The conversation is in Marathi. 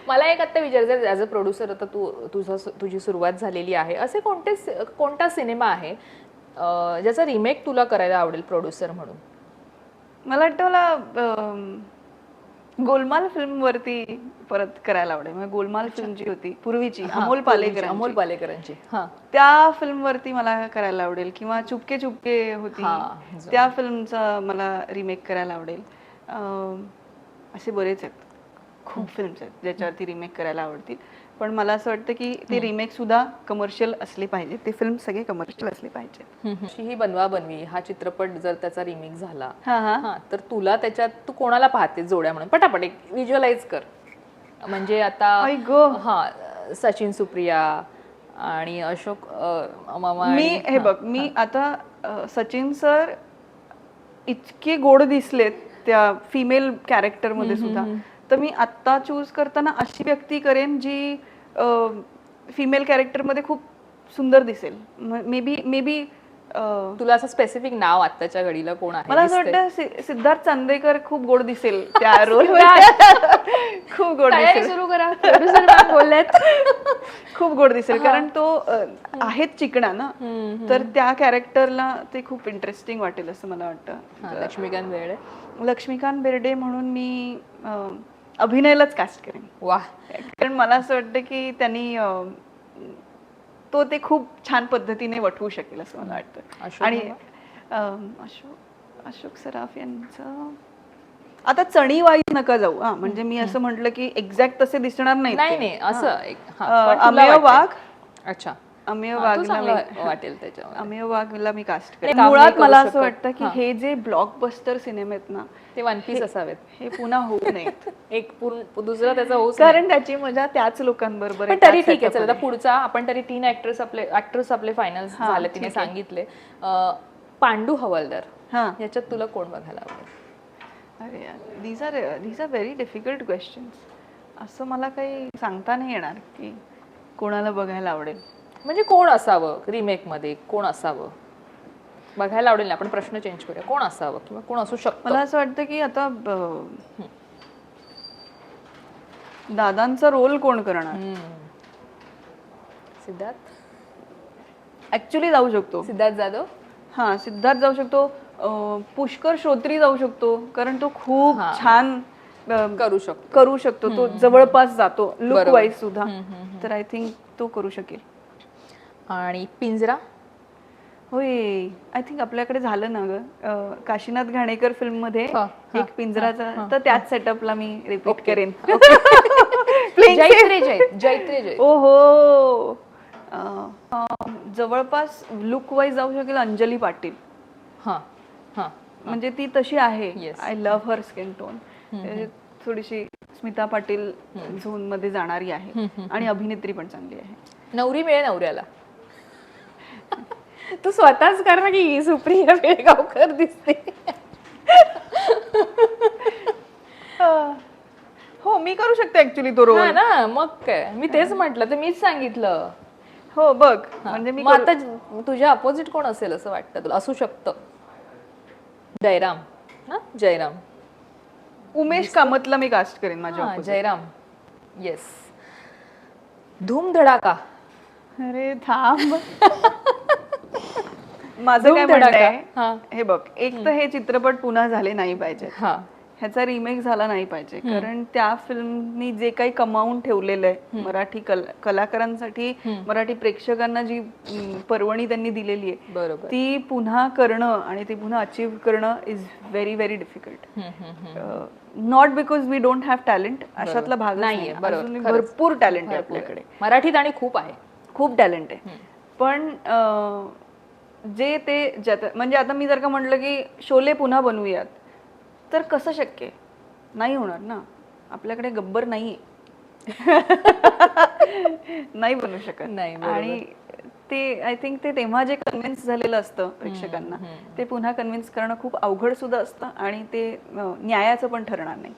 मला एक आता विचारायचं, ॲज अ प्रोड्युसर आता तुझी सुरुवात झालेली आहे, असे कोणता सिनेमा आहे ज्याचा रिमेक तुला करायला आवडेल प्रोड्युसर म्हणून? मला वाटतं मला गोलमाल फिल्म वरती परत करायला आवडेल. म्हणजे गोलमाल फिल्म जी होती पूर्वीची अमोल पालेकरांची त्या फिल्म वरती मला करायला आवडेल, किंवा चुपके चुपके होती त्या फिल्मचा मला रिमेक करायला आवडेल. असे बरेच आहेत, खूप फिल्म्स आहेत ज्याच्यावरती रिमेक करायला आवडतील. पण मला असं वाटतं की ते रिमेक सुद्धा कमर्शियल असले पाहिजे, ते फिल्म सगळे कमर्शियल असले पाहिजे. ही बनवा बनवी हा चित्रपट जर त्याचा रिमेक झाला तर तुला त्याच्यात तू कोणाला पाहते जोड्या म्हणून? पटापट एक व्हिज्युअलाइज कर. म्हणजे आता सचिन सुप्रिया आणि अशोक मामा. हे बघ, मी आता सचिन सर इतके गोड दिसलेत त्या फिमेल कॅरेक्टर मध्ये सुद्धा, तर मी आत्ता चूज करताना अशी व्यक्ती करेन जी फिमेल कॅरेक्टर मध्ये खूप सुंदर दिसेल. मे बी तुला असं स्पेसिफिक नाव आत्ताच्या घडीला कोण आहे? मला असं वाटतं सिद्धार्थ चांदेकर खूप गोड दिसेल त्या रोल. खूप गोड दिसेल. सुरू करा, प्रोड्युसर बोललेत. खूप गोड दिसेल, कारण तो आहेच चिकणा ना, तर त्या कॅरेक्टरला ते खूप इंटरेस्टिंग वाटेल असं मला वाटतं. लक्ष्मीकांत बेर्डे म्हणून मी अभिनयलाच कास्ट करेन. वा. कारण मला असं वाटतं की त्यांनी तो ते खूप छान पद्धतीने वठवू शकेल असं मला वाटतं. आणि अशोक सराफ यांचं आता चणीवाई नका जाऊ. म्हणजे मी असं म्हटलं की एक्झॅक्ट तसे दिसणार नाही असं. अमेय वाघ. अच्छा. अमेय वाघला मी कास्ट करेन. मुळात मला असं वाटतं की हे जे ब्लॉकबस्टर सिनेमे आहेत ना, ते वन पीस असावेत, हे पुन्हा होऊ नयेत. एक दुसरा त्याचा होऊ, कारण त्याची मजा त्याच लोकांबरोबर. तरी ठीक आहे, चला पुढचा आपण तरी 3 ऍक्टर्स आपले फायनल झाले, तिने सांगितले. पांडू हवालदार याच्यात तुला कोण बघायला आवडेल? अरे यार, these are very difficult questions. असं मला काही सांगता नाही येणार की कोणाला बघायला आवडेल. म्हणजे कोण असावं रिमेक मध्ये, कोण असावं बघायला आवडेल ना? आपण प्रश्न चेंज करूया, कोण असावं किंवा कोण असू शकतं? मला असं वाटतं की आता दादांचा रोल कोण करणार? सिद्धार्थ ऍक्च्युली जाऊ शकतो. सिद्धार्थ जाधव. सिद्धार्थ जाऊ शकतो. पुष्कर श्रोत्री जाऊ शकतो, कारण तो खूप छान करू शकतो. तो जवळपास जातो लुक वाईज सुद्धा, तर आय थिंक तो करू शकेल. आणि पिंजरा. होय, आय थिंक आपल्याकडे झालं ना ग, काशीनाथ घाणेकर फिल्म मध्ये एक पिंजराचा, तर त्याच सेटअपला मी रिपीट करेन. ओहो, जवळपास लुक वाईज जाऊ शकेल अंजली पाटील. म्हणजे ती तशी आहे. I love her skin tone. थोडीशी स्मिता पाटील झोन मध्ये जाणारी आहे, आणि अभिनेत्री पण चांगली आहे. नवरी मिळेल नवऱ्याला. तू स्वतःच कर ना की सुप्रिया बेळगावकर दिसते. हो, मी करू शकते ऍक्च्युली तो रोल ना. मग काय, मी तेच म्हटलं, तर मीच सांगितलं. हो बघ, म्हणजे मी आता तुझ्या अपोजिट कोण असेल असं वाटतं तुला? असू शकतं जयराम ना. जयराम. उमेश कामतला मी कास्ट करेन माझ्या. जयराम. येस. धूम धडाका. अरे थांब. माझं काय म्हणणं आहे, हे बघ, एक तर हे चित्रपट पुन्हा झाले नाही पाहिजे, ह्याचा रिमेक झाला नाही पाहिजे, कारण त्या फिल्मनी जे काही कमावून ठेवलेलं आहे मराठी कलाकारांसाठी, मराठी प्रेक्षकांना जी पर्वणी त्यांनी दिलेली आहे, ती पुन्हा करणं आणि ती पुन्हा अचीव्ह करणं is very very difficult. Not because we don't have talent, अशातला भाग नाहीये. भरपूर टॅलेंट आहे आपल्याकडे मराठीत, आणि खूप आहे, खूप टॅलेंट आहे. पण जे ते म्हणजे आता मी जर का म्हटलं की शोले पुन्हा बनवूयात, तर कसं शक्य आहे? नाही होणार ना. आपल्याकडे गब्बर नाहीये. नाही बनवू शकत. आणि ते आय थिंक ते तेव्हा जे कन्व्हिन्स झालेलं असतं प्रेक्षकांना, ते पुन्हा कन्व्हिन्स करणं खूप अवघड सुद्धा असतं, आणि ते न्यायाचं पण ठरणार नाही.